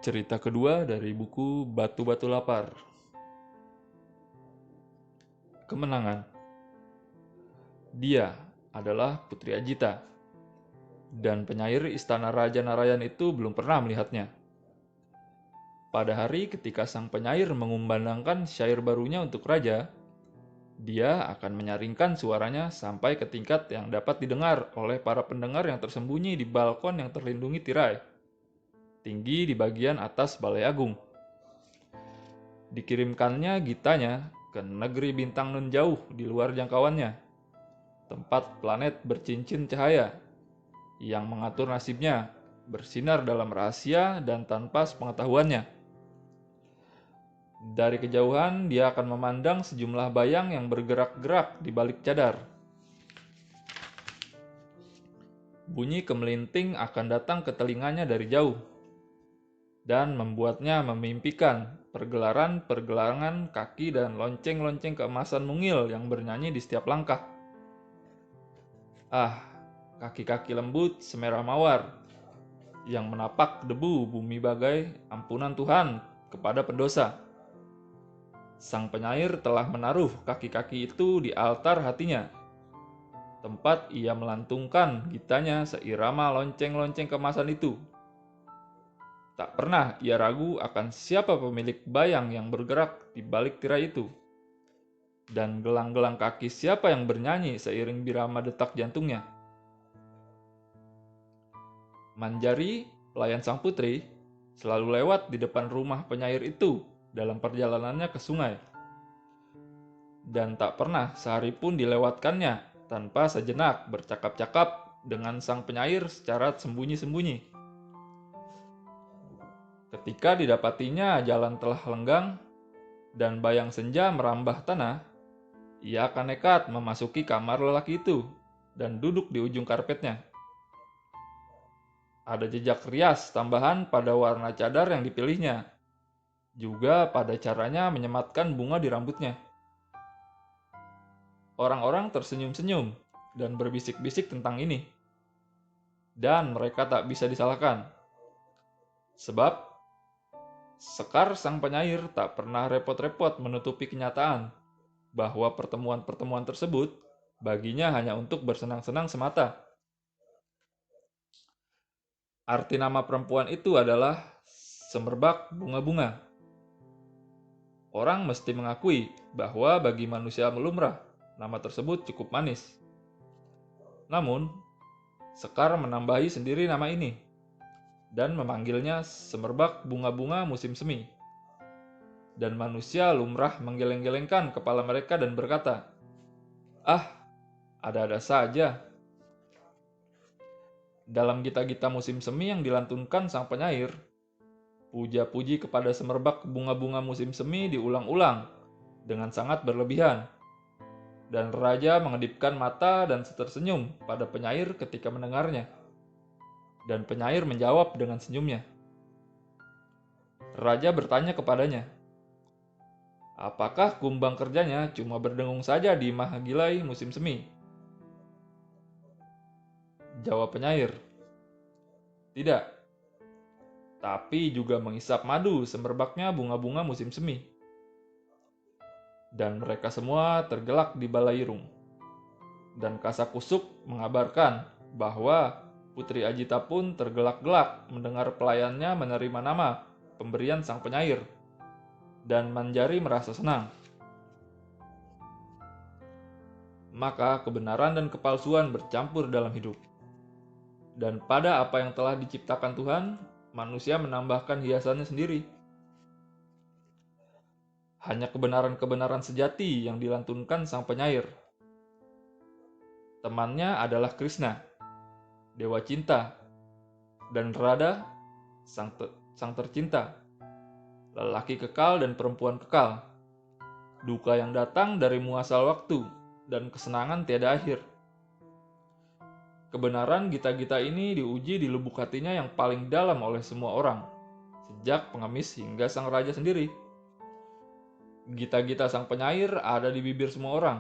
Cerita kedua dari buku Batu-Batu Lapar. Kemenangan. Dia adalah Putri Ajita, dan penyair istana Raja Narayan itu belum pernah melihatnya. Pada hari ketika sang penyair mengumandangkan syair barunya untuk raja, dia akan menyaringkan suaranya sampai ke tingkat yang dapat didengar oleh para pendengar yang tersembunyi di balkon yang terlindungi tirai, tinggi di bagian atas Balai Agung. Dikirimkannya gitanya ke negeri bintang nun jauh di luar jangkauannya, tempat planet bercincin cahaya yang mengatur nasibnya, bersinar dalam rahasia dan tanpa sepengetahuannya. Dari kejauhan dia akan memandang sejumlah bayang yang bergerak-gerak di balik cadar. Bunyi kemelinting akan datang ke telinganya dari jauh dan membuatnya memimpikan pergelaran-pergelaran kaki dan lonceng-lonceng keemasan mungil yang bernyanyi di setiap langkah. Ah, kaki-kaki lembut semerah mawar yang menapak debu bumi bagai ampunan Tuhan kepada pendosa. Sang penyair telah menaruh kaki-kaki itu di altar hatinya, tempat ia melantungkan gitanya seirama lonceng-lonceng kemasan itu. Tak pernah ia ragu akan siapa pemilik bayang yang bergerak di balik tirai itu, dan gelang-gelang kaki siapa yang bernyanyi seiring birama detak jantungnya. Manjari, pelayan sang putri, selalu lewat di depan rumah penyair itu dalam perjalanannya ke sungai. Dan tak pernah sehari pun dilewatkannya tanpa sejenak bercakap-cakap dengan sang penyair secara sembunyi-sembunyi. Ketika didapatinya jalan telah lenggang dan bayang senja merambah tanah, ia akan nekat memasuki kamar lelaki itu dan duduk di ujung karpetnya. Ada jejak rias tambahan pada warna cadar yang dipilihnya, juga pada caranya menyematkan bunga di rambutnya. Orang-orang tersenyum-senyum dan berbisik-bisik tentang ini, dan mereka tak bisa disalahkan. Sebab Sekar sang penyair tak pernah repot-repot menutupi kenyataan bahwa pertemuan-pertemuan tersebut baginya hanya untuk bersenang-senang semata. Arti nama perempuan itu adalah semerbak bunga-bunga. Orang mesti mengakui bahwa bagi manusia lumrah, nama tersebut cukup manis. Namun, Sekar menambahi sendiri nama ini dan memanggilnya semerbak bunga-bunga musim semi. Dan manusia lumrah menggeleng-gelengkan kepala mereka dan berkata, "Ah, ada-ada saja." Dalam gita-gita musim semi yang dilantunkan sang penyair, puja-puji kepada semerbak bunga-bunga musim semi diulang-ulang dengan sangat berlebihan. Dan raja mengedipkan mata dan tersenyum pada penyair ketika mendengarnya. Dan penyair menjawab dengan senyumnya. Raja bertanya kepadanya, apakah kumbang kerjanya cuma berdengung saja di Mahagilai musim semi? Jawab penyair, tidak, tapi juga menghisap madu semerbaknya bunga-bunga musim semi. Dan mereka semua tergelak di balairung. Dan Kasakusuk mengabarkan bahwa Putri Ajita pun tergelak-gelak mendengar pelayannya menerima nama pemberian sang penyair. Dan Manjari merasa senang. Maka kebenaran dan kepalsuan bercampur dalam hidup. Dan pada apa yang telah diciptakan Tuhan, manusia menambahkan hiasannya sendiri. Hanya kebenaran-kebenaran sejati yang dilantunkan sang penyair. Temannya adalah Krishna, dewa cinta, dan Radha, sang tercinta, lelaki kekal dan perempuan kekal, duka yang datang dari muasal waktu, dan kesenangan tiada akhir. Kebenaran gita-gita ini diuji di lubuk hatinya yang paling dalam oleh semua orang, sejak pengemis hingga sang raja sendiri. Gita-gita sang penyair ada di bibir semua orang,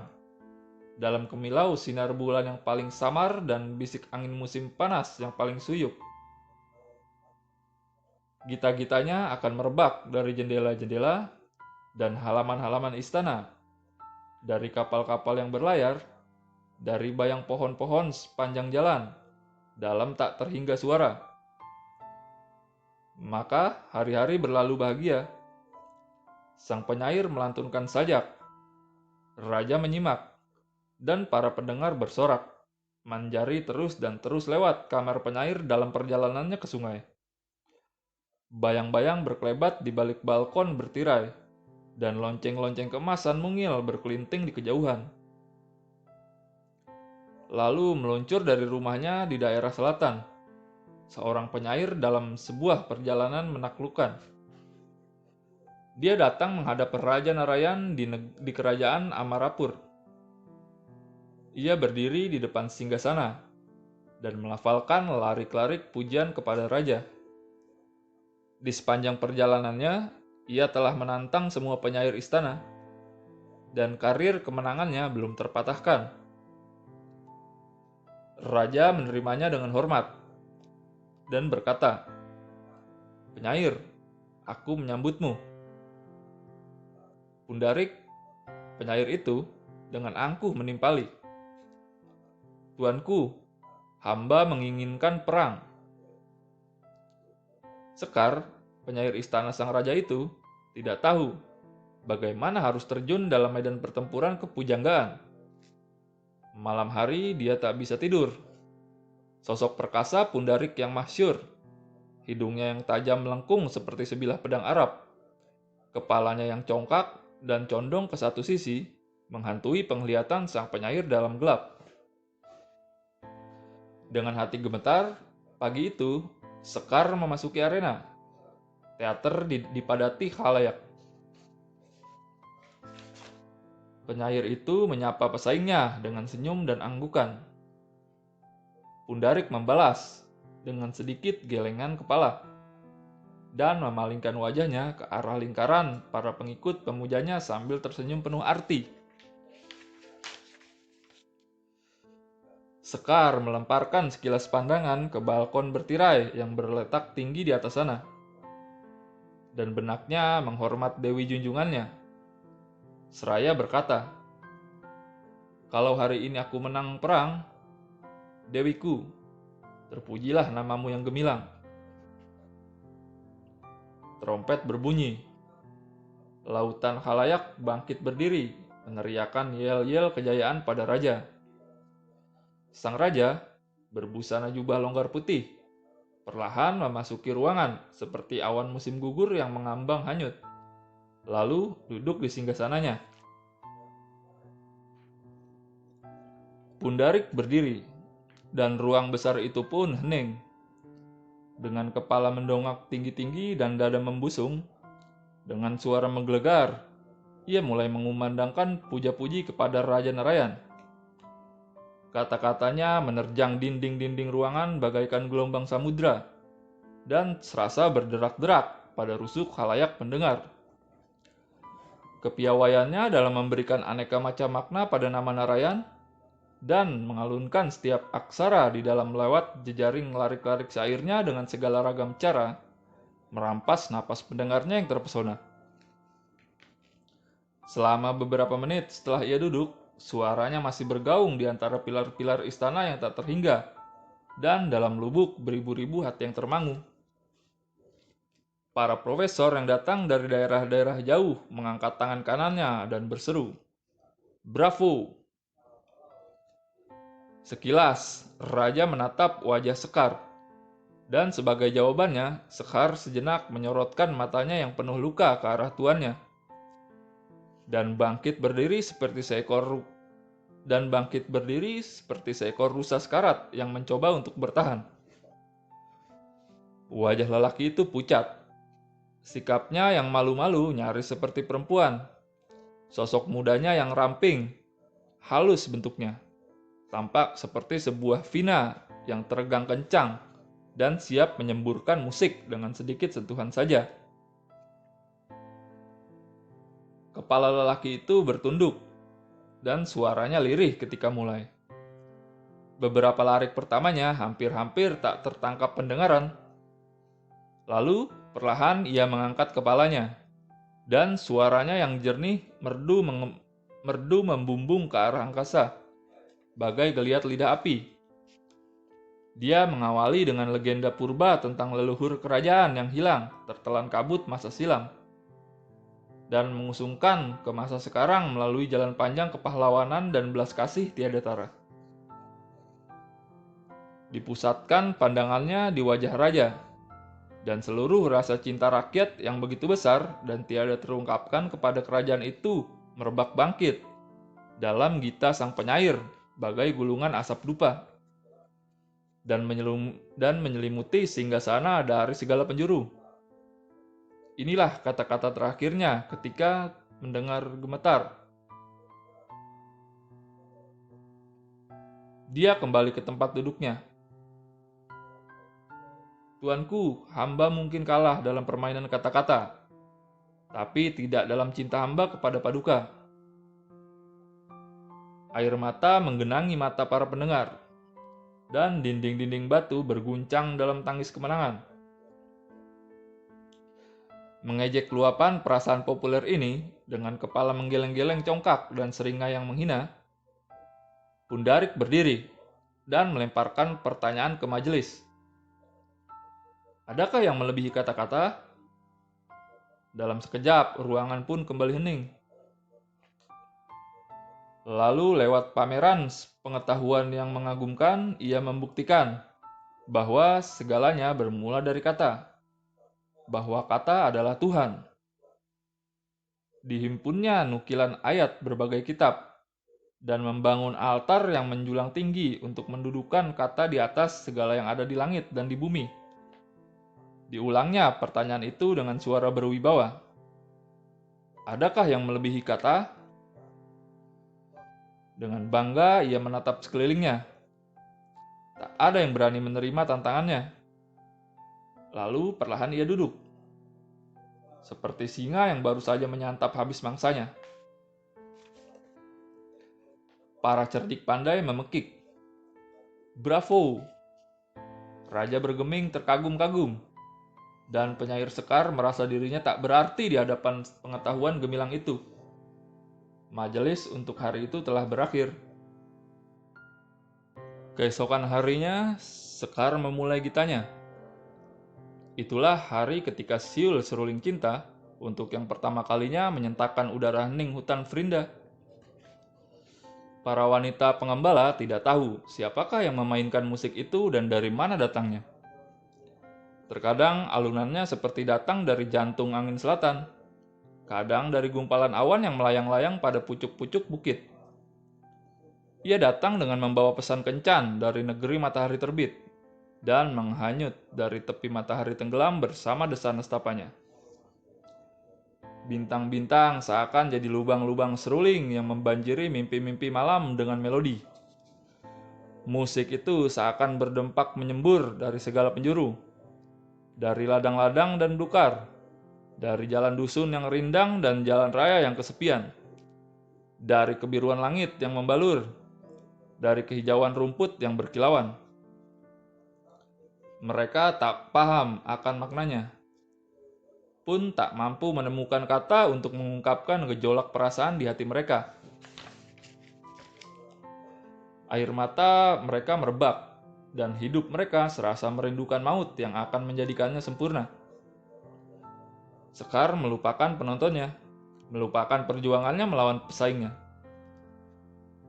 dalam kemilau sinar bulan yang paling samar dan bisik angin musim panas yang paling suyuk. Gita-gitanya akan merebak dari jendela-jendela dan halaman-halaman istana, dari kapal-kapal yang berlayar, dari bayang pohon-pohon sepanjang jalan, dalam tak terhingga suara. Maka hari-hari berlalu bahagia. Sang penyair melantunkan sajak, raja menyimak, dan para pendengar bersorak, manjari terus dan terus lewat kamar penyair dalam perjalanannya ke sungai. Bayang-bayang berkelebat di balik balkon bertirai, dan lonceng-lonceng keemasan mungil berkelinting di kejauhan. Lalu meluncur dari rumahnya di daerah selatan, seorang penyair dalam sebuah perjalanan menaklukkan. Dia datang menghadap Raja Narayan di kerajaan Amarapur. Ia berdiri di depan singgasana dan melafalkan larik-larik pujian kepada raja. Di sepanjang perjalanannya, ia telah menantang semua penyair istana, dan karir kemenangannya belum terpatahkan. Raja menerimanya dengan hormat dan berkata, "Penyair, aku menyambutmu." Pundarik, penyair itu, dengan angkuh menimpali, "Tuanku, hamba menginginkan perang." Sekar, penyair istana sang raja itu, tidak tahu bagaimana harus terjun dalam medan pertempuran kepujanggaan. Malam hari dia tak bisa tidur. Sosok perkasa Pundarik yang masyhur, hidungnya yang tajam melengkung seperti sebilah pedang Arab, kepalanya yang congkak dan condong ke satu sisi, menghantui penglihatan sang penyair dalam gelap. Dengan hati gemetar, pagi itu Sekar memasuki arena. Teater dipadati khalayak. Penyair itu menyapa pesaingnya dengan senyum dan anggukan. Pundarik membalas dengan sedikit gelengan kepala dan memalingkan wajahnya ke arah lingkaran para pengikut pemujanya sambil tersenyum penuh arti. Sekar melemparkan sekilas pandangan ke balkon bertirai yang berletak tinggi di atas sana. Dan benaknya menghormat Dewi junjungannya. Seraya berkata, "Kalau hari ini aku menang perang, Dewiku, terpujilah namamu yang gemilang." Trompet berbunyi. Lautan khalayak bangkit berdiri, meneriakan yel-yel kejayaan pada raja. Sang raja, berbusana jubah longgar putih, perlahan memasuki ruangan seperti awan musim gugur yang mengambang hanyut. Lalu duduk di singgasananya. Pundarik berdiri, dan ruang besar itu pun hening. Dengan kepala mendongak tinggi-tinggi dan dada membusung, dengan suara menggelegar, ia mulai mengumandangkan puja-puji kepada Raja Narayan. Kata-katanya menerjang dinding-dinding ruangan bagaikan gelombang samudra, dan serasa berderak-derak pada rusuk khalayak pendengar. Kepiawaiannya dalam memberikan aneka macam makna pada nama Narayan, dan mengalunkan setiap aksara di dalam lewat jejaring larik-larik syairnya dengan segala ragam cara, merampas napas pendengarnya yang terpesona. Selama beberapa menit setelah ia duduk, suaranya masih bergaung di antara pilar-pilar istana yang tak terhingga, dan dalam lubuk beribu-ribu hati yang termangu. Para profesor yang datang dari daerah-daerah jauh mengangkat tangan kanannya dan berseru, "Bravo!" Sekilas, Raja menatap wajah Sekar, dan sebagai jawabannya, Sekar sejenak menyorotkan matanya yang penuh luka ke arah tuannya, dan bangkit berdiri seperti seekor rusa sekarat yang mencoba untuk bertahan. Wajah lelaki itu pucat. Sikapnya yang malu-malu nyaris seperti perempuan. Sosok mudanya yang ramping, halus bentuknya, tampak seperti sebuah vina yang teregang kencang dan siap menyemburkan musik dengan sedikit sentuhan saja. Kepala lelaki itu bertunduk, dan suaranya lirih ketika mulai. Beberapa larik pertamanya hampir-hampir tak tertangkap pendengaran. Lalu, Perlahan ia mengangkat kepalanya, dan suaranya yang jernih merdu membumbung ke arah angkasa, bagai geliat lidah api. Dia mengawali dengan legenda purba tentang leluhur kerajaan yang hilang tertelan kabut masa silam, dan mengusungkan ke masa sekarang melalui jalan panjang kepahlawanan dan belas kasih tiada tara. Dipusatkan pandangannya di wajah raja, dan seluruh rasa cinta rakyat yang begitu besar dan tiada terungkapkan kepada kerajaan itu merebak bangkit dalam gita sang penyair bagai gulungan asap dupa, dan menyelimuti singgasana dari segala penjuru. Inilah kata-kata terakhirnya ketika mendengar gemetar. Dia kembali ke tempat duduknya. Tuanku, hamba mungkin kalah dalam permainan kata-kata, tapi tidak dalam cinta hamba kepada Paduka. Air mata menggenangi mata para pendengar, dan dinding-dinding batu berguncang dalam tangis kemenangan. Mengejek luapan perasaan populer ini dengan kepala menggeleng-geleng congkak dan seringai yang menghina, Pundarik berdiri dan melemparkan pertanyaan ke majelis. Adakah yang melebihi kata-kata? Dalam sekejap, ruangan pun kembali hening. Lalu lewat pameran pengetahuan yang mengagumkan, ia membuktikan bahwa segalanya bermula dari kata, bahwa kata adalah Tuhan. Dihimpunnya nukilan ayat berbagai kitab, dan membangun altar yang menjulang tinggi untuk mendudukan kata di atas segala yang ada di langit dan di bumi. Diulangnya pertanyaan itu dengan suara berwibawa. Adakah yang melebihi kata? Dengan bangga ia menatap sekelilingnya. Tak ada yang berani menerima tantangannya. Lalu perlahan ia duduk, seperti singa yang baru saja menyantap habis mangsanya. Para cerdik pandai memekik. Bravo! Raja bergeming terkagum-kagum, dan penyair Sekar merasa dirinya tak berarti di hadapan pengetahuan gemilang itu. Majelis untuk hari itu telah berakhir. Keesokan harinya, Sekar memulai gitanya. Itulah hari ketika siul seruling cinta untuk yang pertama kalinya menyentakkan udara hening hutan Frinda. Para wanita pengembala tidak tahu siapakah yang memainkan musik itu dan dari mana datangnya. Terkadang alunannya seperti datang dari jantung angin selatan, kadang dari gumpalan awan yang melayang-layang pada pucuk-pucuk bukit. Ia datang dengan membawa pesan kencan dari negeri matahari terbit, dan menghanyut dari tepi matahari tenggelam bersama desa nestapanya. Bintang-bintang seakan jadi lubang-lubang seruling yang membanjiri mimpi-mimpi malam dengan melodi. Musik itu seakan berdempak menyembur dari segala penjuru, dari ladang-ladang dan belukar, dari jalan dusun yang rindang dan jalan raya yang kesepian, dari kebiruan langit yang membalur, dari kehijauan rumput yang berkilauan. Mereka tak paham akan maknanya, pun tak mampu menemukan kata untuk mengungkapkan gejolak perasaan di hati mereka. Air mata mereka merebak, dan hidup mereka serasa merindukan maut yang akan menjadikannya sempurna. Sekar melupakan penontonnya, melupakan perjuangannya melawan pesaingnya.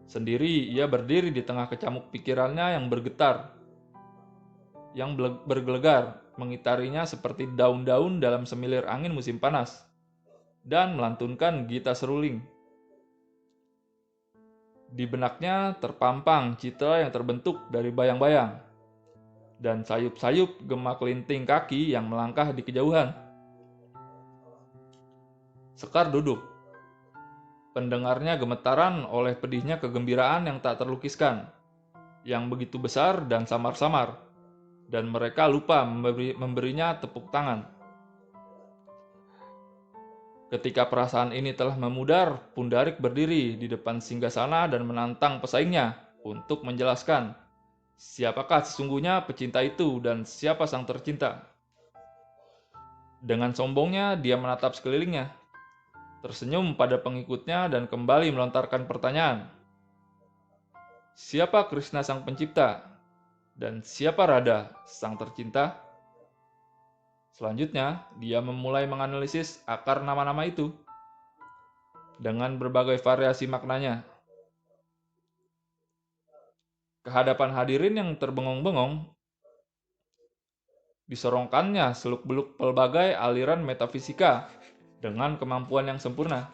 Sendiri ia berdiri di tengah kecamuk pikirannya yang bergetar, yang bergelegar, mengitarinya seperti daun-daun dalam semilir angin musim panas, dan melantunkan gita seruling. Di benaknya terpampang citra yang terbentuk dari bayang-bayang, dan sayup-sayup gema kelinting kaki yang melangkah di kejauhan. Sekar duduk. Pendengarnya gemetaran oleh pedihnya kegembiraan yang tak terlukiskan, yang begitu besar dan samar-samar, dan mereka lupa memberinya tepuk tangan. Ketika perasaan ini telah memudar, Pundarik berdiri di depan singgasana dan menantang pesaingnya untuk menjelaskan siapakah sesungguhnya pecinta itu dan siapa sang tercinta. Dengan sombongnya dia menatap sekelilingnya, tersenyum pada pengikutnya dan kembali melontarkan pertanyaan. Siapa Krishna sang pencipta? Dan siapa Radha sang tercinta? Selanjutnya, dia memulai menganalisis akar nama-nama itu dengan berbagai variasi maknanya. Kehadapan hadirin yang terbengong-bengong, disorongkannya seluk-beluk pelbagai aliran metafisika dengan kemampuan yang sempurna.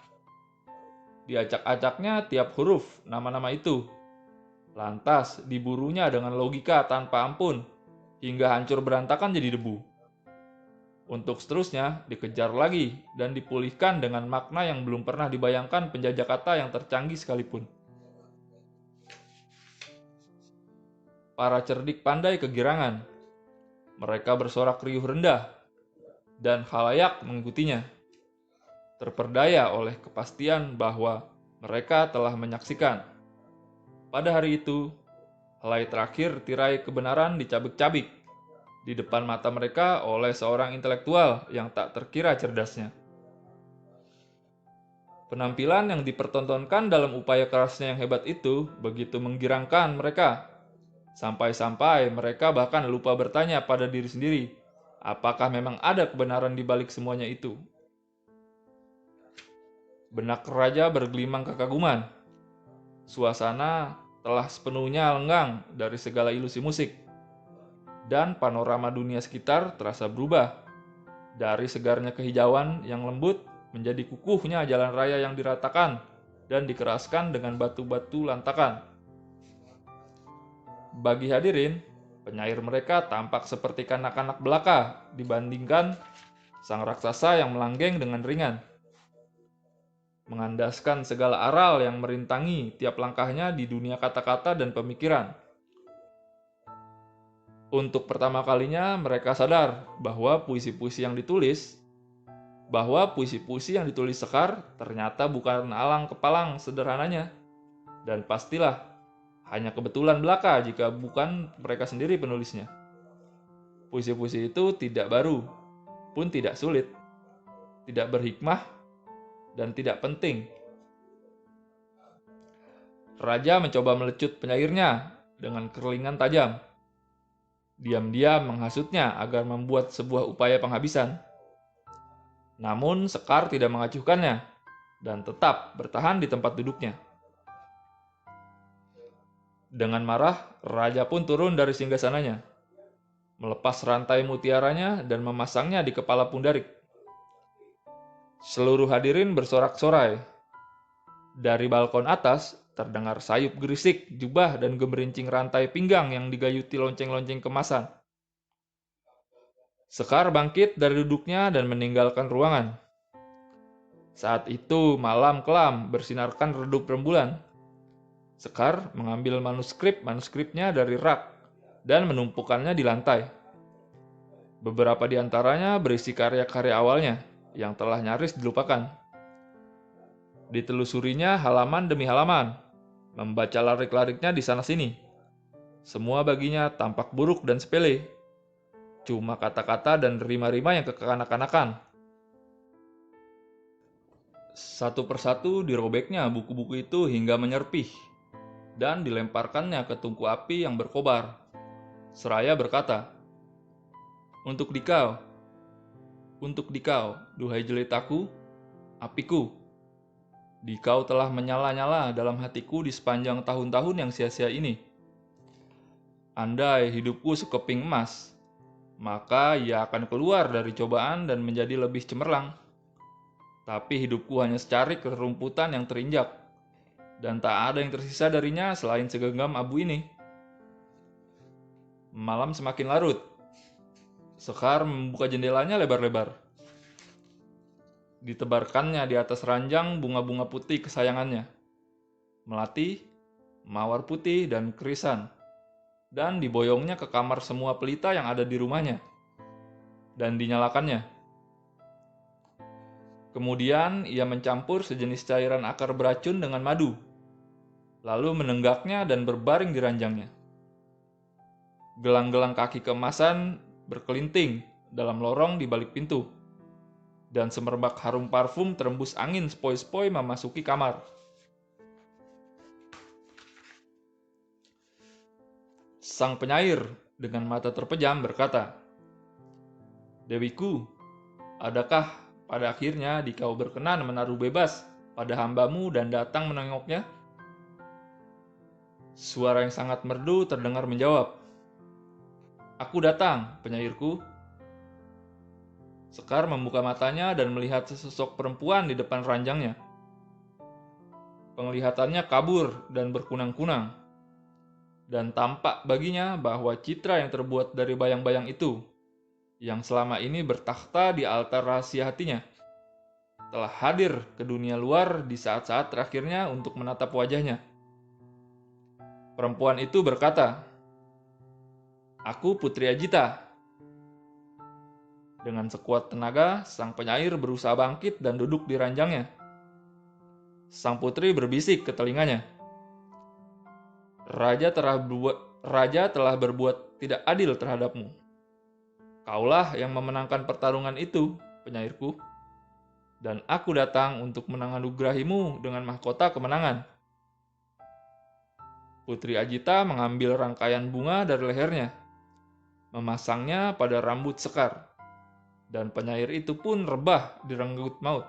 Diacak-acaknya tiap huruf nama-nama itu. Lantas diburunya dengan logika tanpa ampun, hingga hancur berantakan jadi debu. Untuk seterusnya dikejar lagi dan dipulihkan dengan makna yang belum pernah dibayangkan penjajah kata yang tercanggih sekalipun. Para cerdik pandai kegirangan. Mereka bersorak riuh rendah, dan khalayak mengikutinya. Terperdaya oleh kepastian bahwa mereka telah menyaksikan. Pada hari itu, helai terakhir tirai kebenaran dicabik-cabik di depan mata mereka oleh seorang intelektual yang tak terkira cerdasnya. Penampilan yang dipertontonkan dalam upaya kerasnya yang hebat itu begitu menggirangkan mereka. Sampai-sampai mereka bahkan lupa bertanya pada diri sendiri, apakah memang ada kebenaran di balik semuanya itu? Benak raja bergelimang kekaguman. Suasana telah sepenuhnya lenggang dari segala ilusi musik, dan panorama dunia sekitar terasa berubah dari segarnya kehijauan yang lembut menjadi kukuhnya jalan raya yang diratakan dan dikeraskan dengan batu-batu lantakan. Bagi hadirin, penyair mereka tampak seperti kanak-kanak belaka dibandingkan sang raksasa yang melanggeng dengan ringan, mengandaskan segala aral yang merintangi tiap langkahnya di dunia kata-kata dan pemikiran. Untuk pertama kalinya mereka sadar bahwa puisi-puisi yang ditulis Sekar ternyata bukan alang kepalang sederhananya, dan pastilah hanya kebetulan belaka jika bukan mereka sendiri penulisnya. Puisi-puisi itu tidak baru, pun tidak sulit, tidak berhikmah, dan tidak penting. Raja mencoba melecut penyairnya dengan kerlingan tajam. Diam-diam menghasutnya agar membuat sebuah upaya penghabisan. Namun Sekar tidak mengacuhkannya dan tetap bertahan di tempat duduknya. Dengan marah, Raja pun turun dari singgasananya, melepas rantai mutiaranya dan memasangnya di kepala Pundarik. Seluruh hadirin bersorak-sorai. Dari balkon atas, terdengar sayup gerisik jubah dan gemerincing rantai pinggang yang digayuti lonceng-lonceng kemasan. Sekar bangkit dari duduknya dan meninggalkan ruangan. Saat itu malam kelam bersinarkan redup rembulan. Sekar mengambil manuskripnya dari rak dan menumpukannya di lantai. Beberapa di antaranya berisi karya-karya awalnya yang telah nyaris dilupakan. Ditelusurinya halaman demi halaman, membaca larik-lariknya di sana-sini. Semua baginya tampak buruk dan sepele. Cuma kata-kata dan rima-rima yang kekanak-kanakan. Satu persatu dirobeknya buku-buku itu hingga menyerpih, dan dilemparkannya ke tungku api yang berkobar. Seraya berkata, untuk dikau, duhai jelitaku, apiku. Dikau telah menyala-nyala dalam hatiku di sepanjang tahun-tahun yang sia-sia ini. Andai hidupku sekeping emas, maka ia akan keluar dari cobaan dan menjadi lebih cemerlang. Tapi hidupku hanya secarik rerumputan yang terinjak, dan tak ada yang tersisa darinya selain segenggam abu ini. Malam semakin larut. Sekar membuka jendelanya lebar-lebar. Ditebarkannya di atas ranjang bunga-bunga putih kesayangannya, melati, mawar putih, dan krisan, dan diboyongnya ke kamar semua pelita yang ada di rumahnya, dan dinyalakannya. Kemudian ia mencampur sejenis cairan akar beracun dengan madu, lalu menenggaknya dan berbaring di ranjangnya. Gelang-gelang kaki keemasan berkelinting dalam lorong di balik pintu. dan semerbak harum parfum terembus angin sepoi-sepoi memasuki kamar. Sang penyair dengan mata terpejam berkata, "Dewiku, adakah pada akhirnya dikau berkenan menaruh bebas pada hambamu dan datang menengoknya?" Suara yang sangat merdu terdengar menjawab, "Aku datang, penyairku." Sekar membuka matanya dan melihat sesosok perempuan di depan ranjangnya. Penglihatannya kabur dan berkunang-kunang, dan tampak baginya bahwa citra yang terbuat dari bayang-bayang itu, yang selama ini bertakhta di altar rahasia hatinya, telah hadir ke dunia luar di saat-saat terakhirnya untuk menatap wajahnya. Perempuan itu berkata, "Aku Putri Ajita." Dengan sekuat tenaga, sang penyair berusaha bangkit dan duduk di ranjangnya. Sang putri berbisik ke telinganya, Raja telah berbuat tidak adil terhadapmu. Kaulah yang memenangkan pertarungan itu, penyairku. Dan aku datang untuk menganugerahimu dengan mahkota kemenangan." Putri Ajita mengambil rangkaian bunga dari lehernya, memasangnya pada rambut Sekar, dan penyair itu pun rebah direnggut maut.